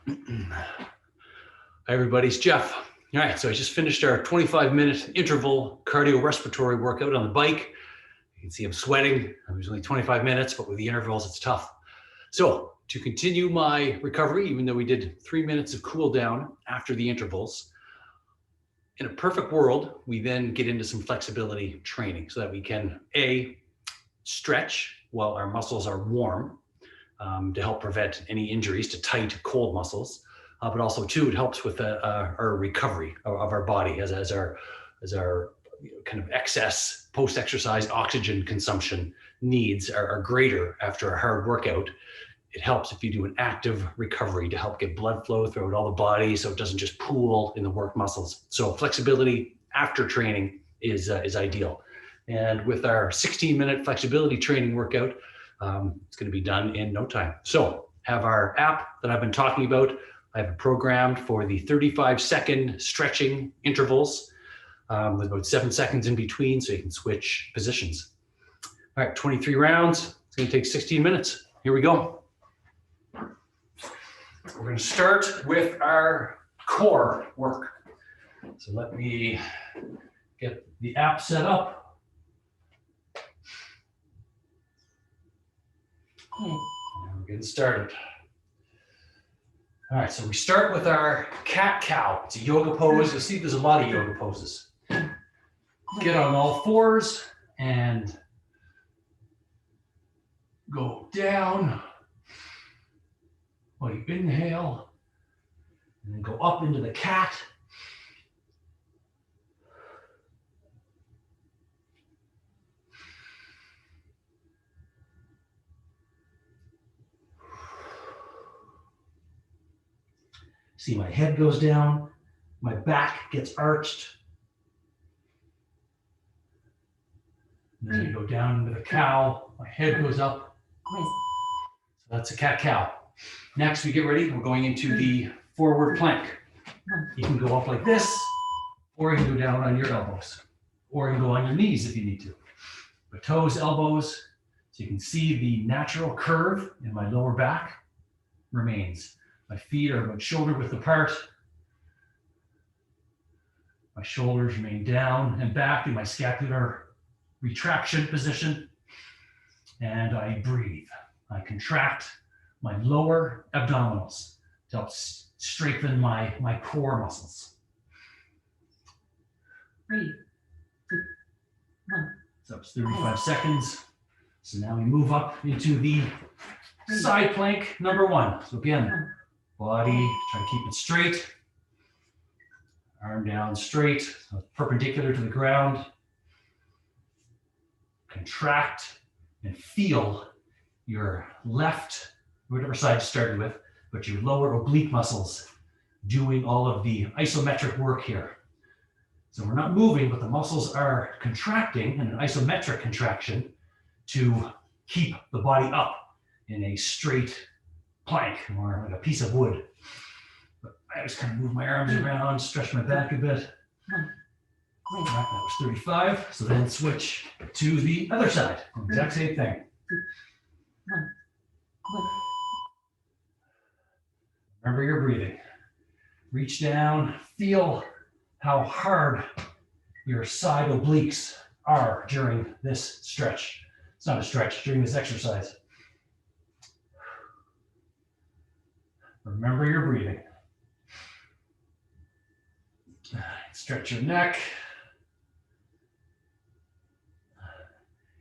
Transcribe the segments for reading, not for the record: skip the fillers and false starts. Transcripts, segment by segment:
Hi, everybody. It's Jeff. All right, so I just finished our 25-minute interval cardiorespiratory workout on the bike. You can see I'm sweating. It was only 25 minutes, but with the intervals, it's tough. So to continue my recovery, even though we did 3 minutes of cool down after the intervals, in a perfect world, we then get into some flexibility training so that we can, A, stretch while our muscles are warm, to help prevent any injuries to tight, cold muscles. But also, too, it helps with our recovery of our body as our kind of excess post-exercise oxygen consumption needs are greater after a hard workout. It helps if you do an active recovery to help get blood flow throughout all the body so it doesn't just pool in the work muscles. So flexibility after training is ideal. And with our 16-minute flexibility training workout, it's going to be done in no time. So have our app that I've been talking about. I have it programmed for the 35-second stretching intervals with about 7 seconds in between so you can switch positions. All right, 23 rounds. It's going to take 16 minutes. Here we go. We're going to start with our core work. So let me get the app set up. And we're getting started. All right, so we start with our cat-cow. It's a yoga pose. You'll see there's a lot of yoga poses. Get on all fours and go down while you inhale, and then go up into the cat. See, my head goes down, my back gets arched. And then I go down into the cow, my head goes up. So that's a cat-cow. Next, we get ready. We're going into the forward plank. You can go up like this, or you can go down on your elbows, or you can go on your knees if you need to. But toes, elbows, so you can see the natural curve in my lower back remains. My feet are about shoulder width apart. My shoulders remain down and back in my scapular retraction position. And I breathe. I contract my lower abdominals to help strengthen my core muscles. 3, 2, 1. So it's 35 seconds. So now we move up into the side plank number 1. So again, body, try to keep it straight. Arm down straight, so perpendicular to the ground. Contract and feel your left, whatever side you started with, but your lower oblique muscles doing all of the isometric work here. So we're not moving, but the muscles are contracting in an isometric contraction to keep the body up in a straight plank or like a piece of wood. But I just kind of move my arms around, stretch my back a bit. Right, that was 35. So then switch to the other side. Exact same thing. Remember your breathing. Reach down, feel how hard your side obliques are during this stretch. It's not a stretch, during this exercise. Remember your breathing. Stretch your neck.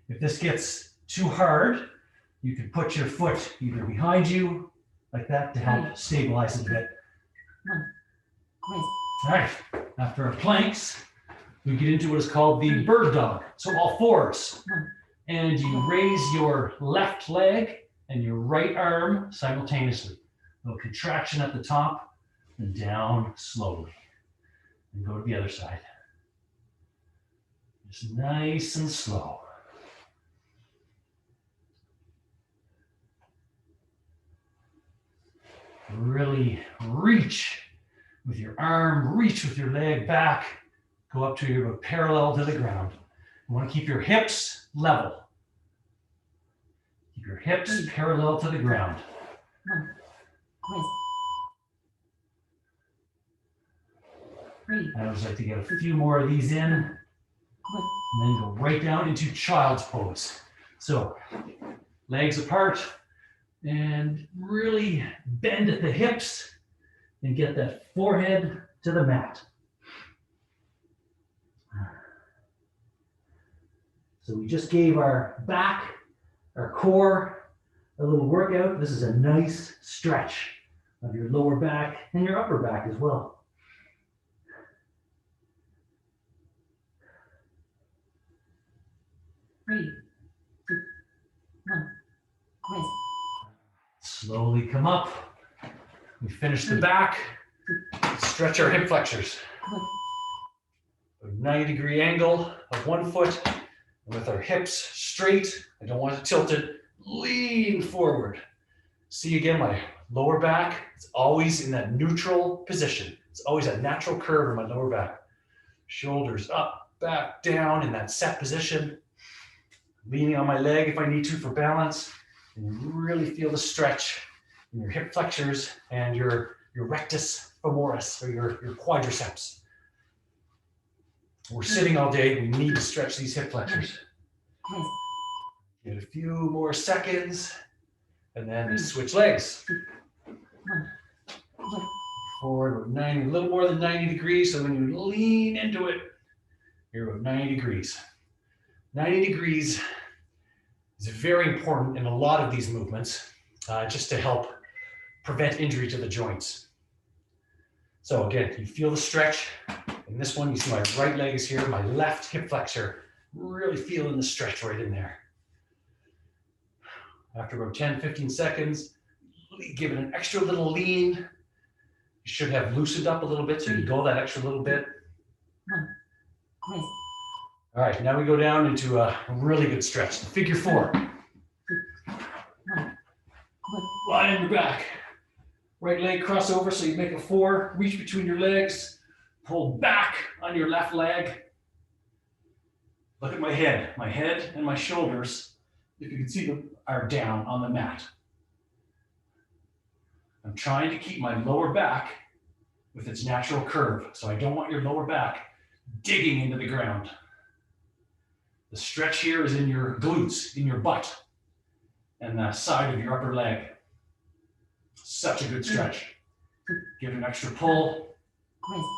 If this gets too hard, you can put your foot either behind you, like that, to help stabilize it a bit. All right, after our planks, we get into what is called the bird dog. So all fours. And you raise your left leg and your right arm simultaneously. A little contraction at the top, and down slowly. And go to the other side. Just nice and slow. Really reach with your arm, reach with your leg back, go up to your parallel to the ground. You want to keep your hips level. Keep your hips parallel to the ground. I always like to get a few more of these in, and then go right down into child's pose. So legs apart and really bend at the hips and get that forehead to the mat. So we just gave our back, our core, a little workout. This is a nice stretch of your lower back and your upper back as well. Slowly come up. We finish the back. Stretch our hip flexors. A 90-degree angle of one foot. And with our hips straight, I don't want to tilt it. Lean forward. See again, my lower back is always in that neutral position. It's always a natural curve in my lower back. Shoulders up, back, down in that set position. Leaning on my leg if I need to for balance. And you really feel the stretch in your hip flexors and your rectus femoris, or your quadriceps. We're sitting all day, we need to stretch these hip flexors. Get a few more seconds, and then switch legs. Forward with 90, a little more than 90 degrees, so when you lean into it, you're about 90 degrees. 90 degrees is very important in a lot of these movements, just to help prevent injury to the joints. So again, you feel the stretch. In this one, you see my right leg is here, my left hip flexor, really feeling the stretch right in there. After about 10, 15 seconds, give it an extra little lean. You should have loosened up a little bit, so you go that extra little bit. All right, now we go down into a really good stretch, figure four. Lie in your back. Right leg cross over, so you make a four, reach between your legs, pull back on your left leg. Look at my head and my shoulders, if you can see them, are down on the mat. I'm trying to keep my lower back with its natural curve, so I don't want your lower back digging into the ground. The stretch here is in your glutes, in your butt, and the side of your upper leg. Such a good stretch. Give it an extra pull. All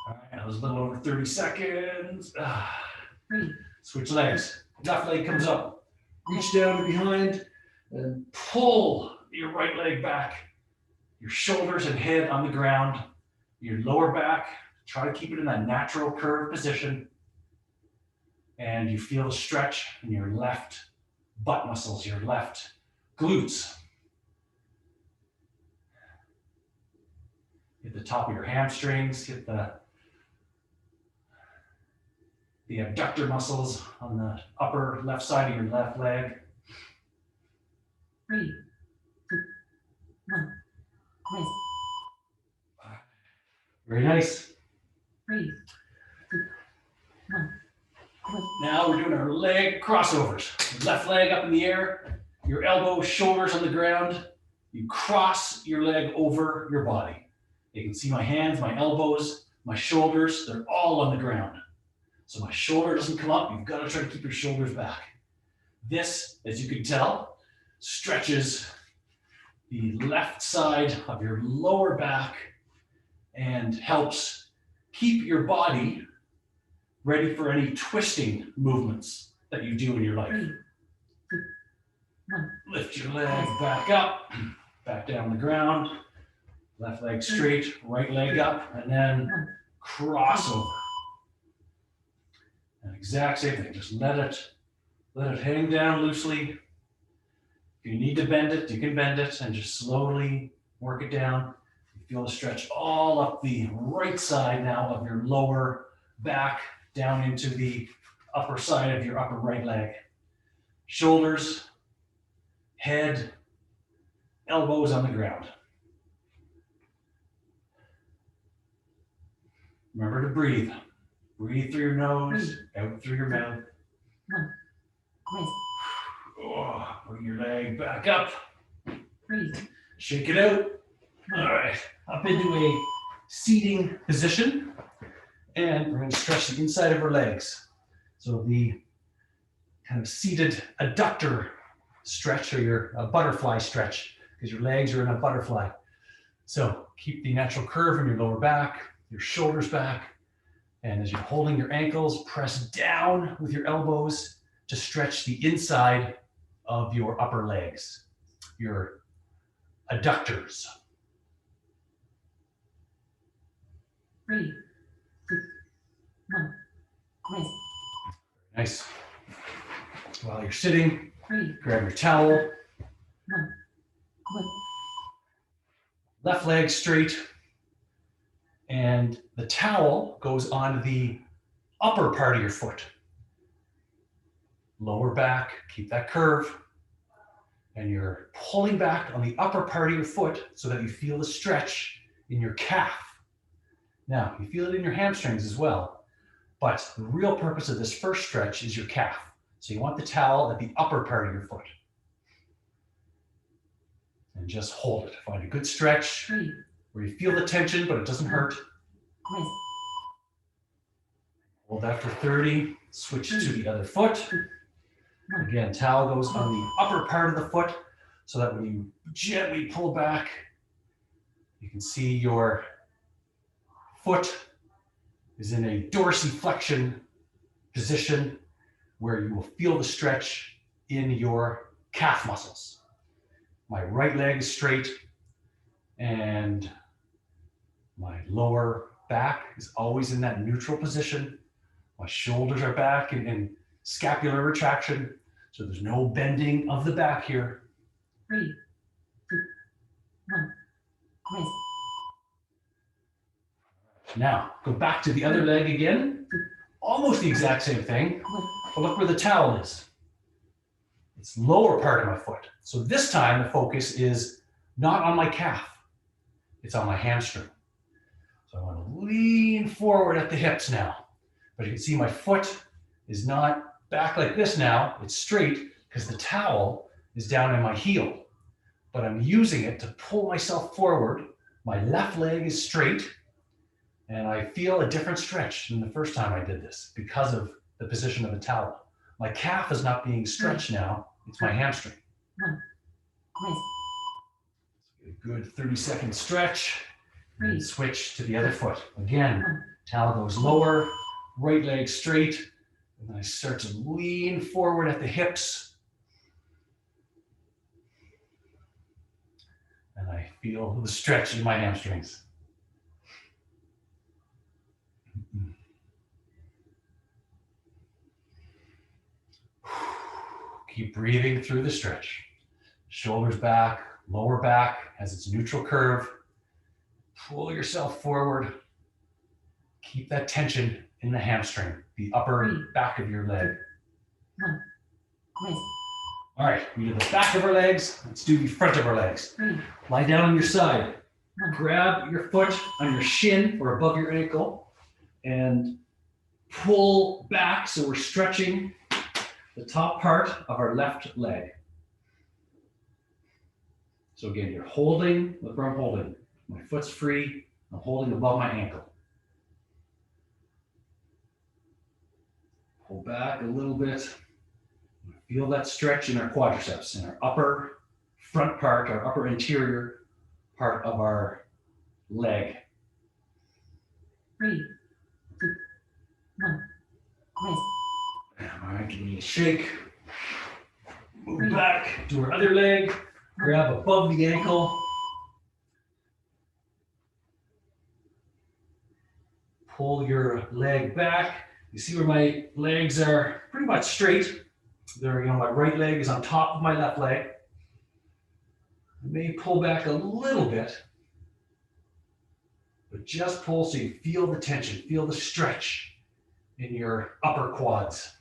right, that was a little over 30 seconds. Switch legs. Left leg comes up. Reach down to behind and pull your right leg back. Your shoulders and head on the ground. Your lower back, try to keep it in that natural curve position. And you feel the stretch in your left butt muscles, your left glutes. Hit the top of your hamstrings, hit the abductor muscles on the upper left side of your left leg. 3, 2, 1. Very nice. 3, 2, 1. Now we're doing our leg crossovers. Left leg up in the air, your elbows, shoulders on the ground. You cross your leg over your body. You can see my hands, my elbows, my shoulders, they're all on the ground. So my shoulder doesn't come up, you've got to try to keep your shoulders back. This, as you can tell, stretches the left side of your lower back and helps keep your body ready for any twisting movements that you do in your life. 3, 2, 1. Lift your leg back up, back down the ground. Left leg straight, right leg up, and then cross over. And exact same thing, just let it hang down loosely. If you need to bend it, you can bend it and just slowly work it down. You feel the stretch all up the right side now of your lower back, down into the upper side of your upper right leg. Shoulders, head, elbows on the ground. Remember to breathe. Breathe through your nose, out through your mouth. 1. Oh, bring your leg back up. 3. Shake it out. All right, up into a seating position. And we're going to stretch the inside of our legs. So the kind of seated adductor stretch, or your butterfly stretch, because your legs are in a butterfly. So keep the natural curve in your lower back, your shoulders back. And as you're holding your ankles, press down with your elbows to stretch the inside of your upper legs, your adductors. Breathe. 2, 1. Rest. Nice. While you're sitting, Breathe. grab your towel. 1. 1. Left leg straight. And the towel goes on the upper part of your foot. Lower back, keep that curve. And you're pulling back on the upper part of your foot so that you feel the stretch in your calf. Now, you feel it in your hamstrings as well, but the real purpose of this first stretch is your calf. So you want the towel at the upper part of your foot. And just hold it. Find a good stretch where you feel the tension, but it doesn't hurt. Hold that for 30. Switch to the other foot. Again, towel goes on the upper part of the foot so that when you gently pull back, you can see your foot is in a dorsiflexion position where you will feel the stretch in your calf muscles. My right leg is straight and my lower back is always in that neutral position. My shoulders are back and scapular retraction. So there's no bending of the back here. 3, 2, 1. Rest. Now, go back to the other leg again. Almost the exact same thing, but look where the towel is. It's lower part of my foot. So this time the focus is not on my calf. It's on my hamstring. So I want to lean forward at the hips now. But you can see my foot is not back like this now. It's straight because the towel is down in my heel. But I'm using it to pull myself forward. My left leg is straight. And I feel a different stretch than the first time I did this because of the position of the towel. My calf is not being stretched now. It's my hamstring. A good 30-second stretch. And switch to the other foot. Again, towel goes lower, right leg straight. And then I start to lean forward at the hips. And I feel the stretch in my hamstrings. Keep breathing through the stretch. Shoulders back, lower back has its neutral curve. Pull yourself forward. Keep that tension in the hamstring, the upper back of your leg. All right, we did the back of our legs. Let's do the front of our legs. Lie down on your side. Grab your foot on your shin or above your ankle and pull back so we're stretching the top part of our left leg. So again, you're holding, look where I'm holding. My foot's free, I'm holding above my ankle. Pull back a little bit. Feel that stretch in our quadriceps, in our upper front part, our upper anterior part of our leg. 3, 2, 1. Rest. All right, give me a shake. Move back to our other leg. Grab above the ankle. Pull your leg back. You see where my legs are pretty much straight. There, my right leg is on top of my left leg. I may pull back a little bit, but just pull so you feel the tension, feel the stretch in your upper quads,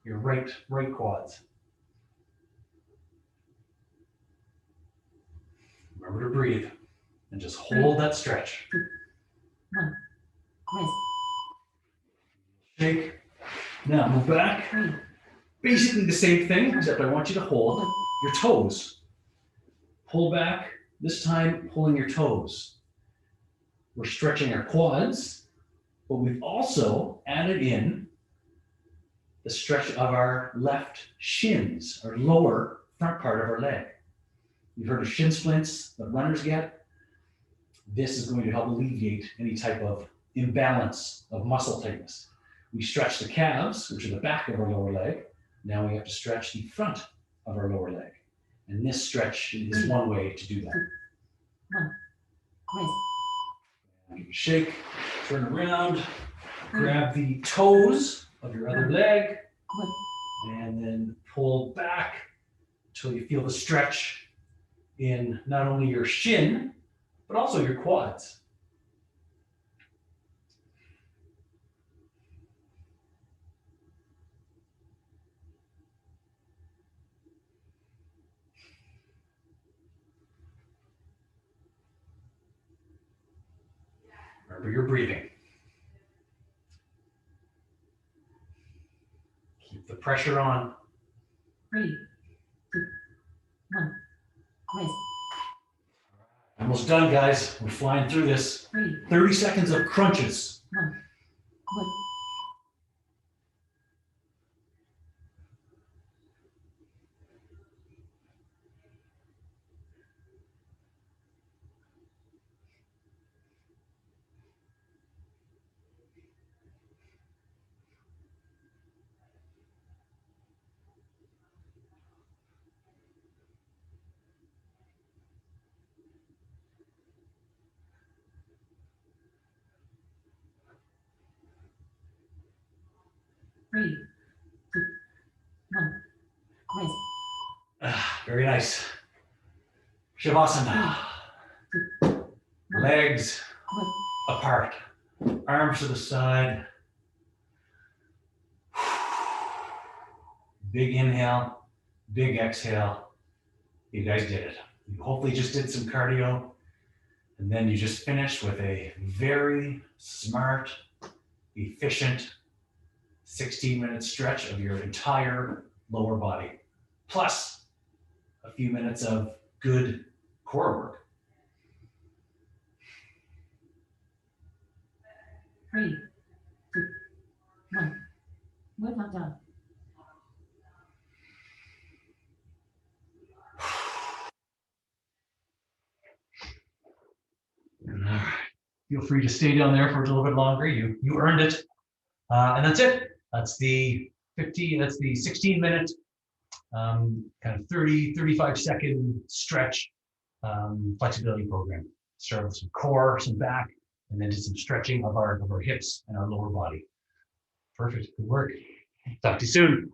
your right quads. Remember to breathe and just hold that stretch. 2, 1. Rest. Shake. Now move back. Basically the same thing, except I want you to hold your toes. Pull back, this time pulling your toes. We're stretching our quads but we've also added in the stretch of our left shins, our lower front part of our leg. You've heard of shin splints that runners get. This is going to help alleviate any type of imbalance of muscle tightness. We stretch the calves, which are the back of our lower leg. Now we have to stretch the front of our lower leg. And this stretch is one way to do that. One. Raise. Give it a shake, turn around, grab the toes of your other leg, One. and then pull back until you feel the stretch in not only your shin, but also your quads. Remember your breathing. Keep the pressure on. 3, 2, 1. Raise. Almost done, guys. We're flying through this. 3, 30 seconds of crunches. 1. One. 3, 2, 1. Raise. Very nice. Shavasana. Legs apart. Arms to the side. Big inhale, big exhale. You guys did it. You hopefully just did some cardio, and then you just finished with a very smart, efficient 16-minute stretch of your entire lower body, plus a few minutes of good core work. 3, 2, 1. Good, not done. All right. Feel free to stay down there for a little bit longer. You earned it. And that's it. That's the 16-minute kind of 35 second stretch flexibility program. Start with some core, some back, and then did some stretching of our hips and our lower body. Perfect. Good work. Talk to you soon.